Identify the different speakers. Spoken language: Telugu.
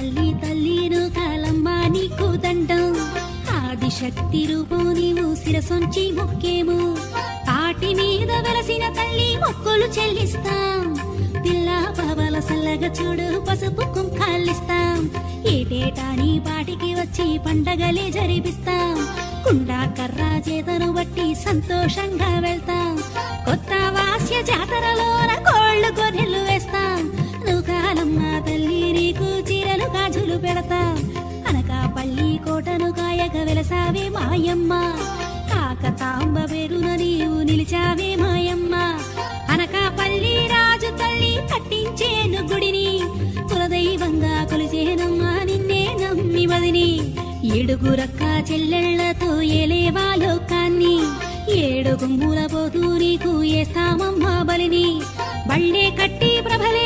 Speaker 1: తల్లి తల్లిను కాలమ్మ నీకు దండం ఆదిశక్తి రూపం నీవు శిరసొంచి మొక్కేము తాటి మీద వెలసిన తల్లి మొక్కులు చెల్లిస్తాం పిల్ల బాబల సల్లగా చూడు పసుపు కుంకాలిస్తాం ఏటేటా నీ పాటికి వచ్చి పండగలే జరిపిస్తాం కుండా కర్ర చేతను బట్టి సంతోషంగా వెళ్తాం కొత్త వాస్య జాతరలోన కోళ్లు గొర్రెలు వేస్తాం నువ్వు కాలమ్మ తల్లి నీకు చీరలు గాజులు పెడతాం అనకాపల్లి కోటను కాయక వెలసావే మాయమ్మ కాకతాంబ పేరున నీవు నిలిచావే మాయమ్మ అనకాపల్లి రాజు తల్లి కట్టించేను గుడిని కులదైవంగా కొలిచేనమ్మా నిన్నే నమ్మి మదిని ఏడుగురక్క చెల్లెళ్లతో ఏలేవా లోకాన్ని ఏడు గుమ్ముల పోతూ నీకు ఏస్తామమ్మా బలిని బళ్ళే కట్టి ప్రభలే